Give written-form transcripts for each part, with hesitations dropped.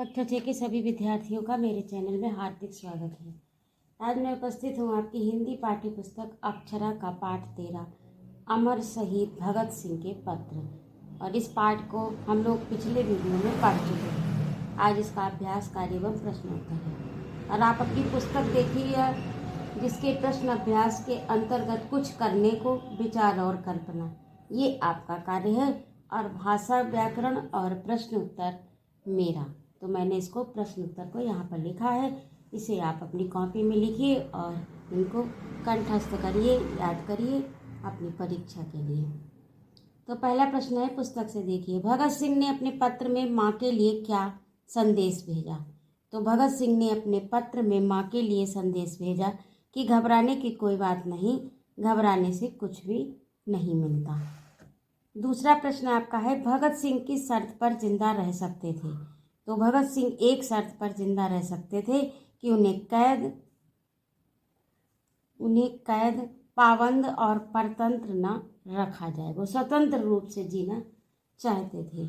कक्षा 6 के सभी विद्यार्थियों का मेरे चैनल में हार्दिक स्वागत है। आज मैं उपस्थित हूँ आपकी हिंदी पाठ्य पुस्तक अक्षरा का पाठ 13 अमर शहीद भगत सिंह के पत्र। और इस पाठ को हम लोग पिछले वीडियो में पढ़ चुके हैं। आज इसका अभ्यास कार्य एवं प्रश्नोत्तर है और आप अपनी पुस्तक देखिए, जिसके प्रश्न अभ्यास के अंतर्गत कुछ करने को, विचार और कल्पना, ये आपका कार्य है और भाषा, व्याकरण और प्रश्न उत्तर मेरा। तो मैंने इसको प्रश्न उत्तर को यहाँ पर लिखा है। इसे आप अपनी कॉपी में लिखिए और इनको कंठस्थ करिए, याद करिए अपनी परीक्षा के लिए। तो पहला प्रश्न है, पुस्तक से देखिए। भगत सिंह ने अपने पत्र में माँ के लिए क्या संदेश भेजा? तो भगत सिंह ने अपने पत्र में माँ के लिए संदेश भेजा कि घबराने की कोई बात नहीं, घबराने से कुछ भी नहीं मिलता। दूसरा प्रश्न आपका है, भगत सिंह किस शर्त पर जिंदा रह सकते थे? तो भगत सिंह एक शर्त पर जिंदा रह सकते थे कि उन्हें कैद, पाबंद और परतंत्र न रखा जाए। वो स्वतंत्र रूप से जीना चाहते थे।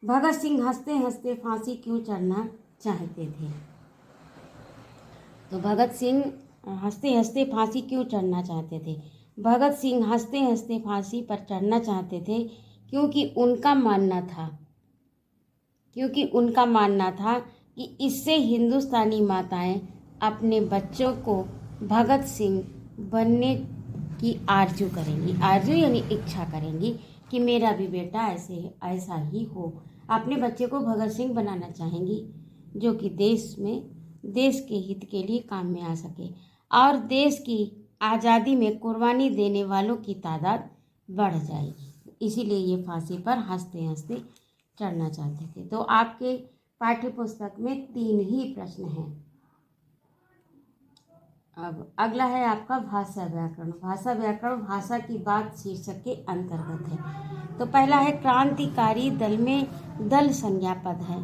भगत सिंह हंसते हंसते फांसी क्यों चढ़ना चाहते थे? तो भगत सिंह हंसते हंसते फांसी क्यों चढ़ना चाहते थे? भगत सिंह हंसते हंसते फांसी पर चढ़ना चाहते थे क्योंकि उनका मानना था कि इससे हिंदुस्तानी माताएं अपने बच्चों को भगत सिंह बनने की आरजू यानी इच्छा करेंगी कि मेरा भी बेटा ऐसा ही हो। अपने बच्चे को भगत सिंह बनाना चाहेंगी, जो कि देश के हित के लिए काम में आ सके और देश की आज़ादी में कुर्बानी देने वालों की तादाद बढ़ जाएगी। इसीलिए ये फांसी पर हंसते हंसते चढ़ना चाहते थे। तो आपके पाठ्य पुस्तक में 3 ही प्रश्न हैं। अब अगला है आपका भाषा व्याकरण। भाषा व्याकरण भाषा की बात शीर्षक के अंतर्गत है। तो पहला है, क्रांतिकारी दल में दल संज्ञा पद है।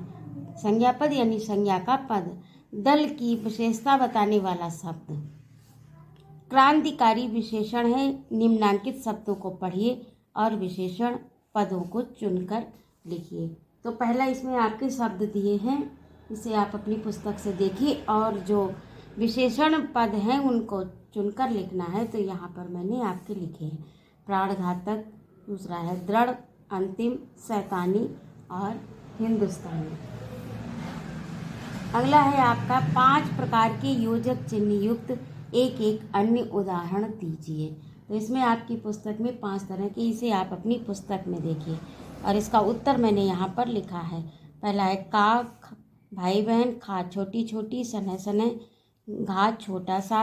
संज्ञा पद यानी संज्ञा का पद, दल की विशेषता बताने वाला शब्द। क्रांतिकारी विशेषण है। निम्नांकित शब्दों को पढ़िए और विशेषण पदों को चुनकर लिखिए। तो पहला इसमें आपके शब्द दिए हैं, इसे आप अपनी पुस्तक से देखिए और जो विशेषण पद हैं उनको चुनकर लिखना है। तो यहाँ पर मैंने आपके लिखे हैं, प्राणघातक, दूसरा है दृढ़, अंतिम, शैतानी और हिंदुस्तानी। अगला है आपका 5 प्रकार के योजक चिन्ह युक्त एक एक अन्य उदाहरण दीजिए। तो इसमें आपकी पुस्तक में 5 तरह के, इसे आप अपनी पुस्तक में देखिए और इसका उत्तर मैंने यहाँ पर लिखा है। पहला है का, भाई बहन, खा छोटी छोटी, सने सने, घा छोटा सा,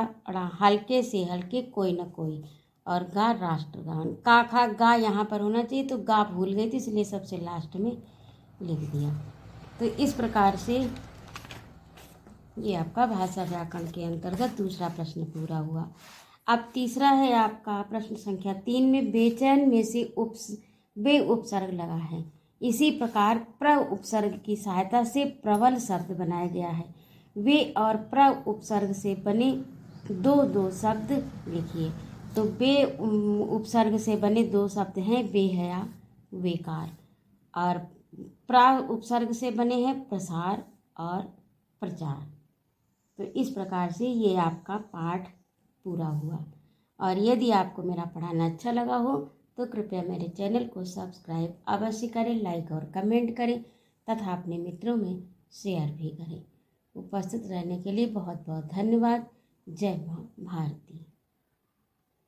हल्के से हल्के, कोई न कोई, और गा राष्ट्रगान। का, खा, गा यहाँ पर होना चाहिए, तो गा भूल गई थी इसलिए सबसे लास्ट में लिख दिया। तो इस प्रकार से ये आपका भाषा व्याकरण के अंतर्गत दूसरा प्रश्न पूरा हुआ। अब तीसरा है आपका प्रश्न संख्या 3 में बेचैन में से बे उपसर्ग लगा है। इसी प्रकार प्र उपसर्ग की सहायता से प्रबल शब्द बनाया गया है। वे और प्र उपसर्ग से बने दो शब्द लिखिए। तो बे उपसर्ग से बने 2 शब्द हैं, बेहया, बेकार, और प्र उपसर्ग से बने हैं प्रसार और प्रचार। तो इस प्रकार से ये आपका पाठ पूरा हुआ। और यदि आपको मेरा पढ़ाना अच्छा लगा हो तो कृपया मेरे चैनल को सब्सक्राइब अवश्य करें, लाइक और कमेंट करें तथा अपने मित्रों में शेयर भी करें। उपस्थित रहने के लिए बहुत बहुत धन्यवाद। जय मां भारती।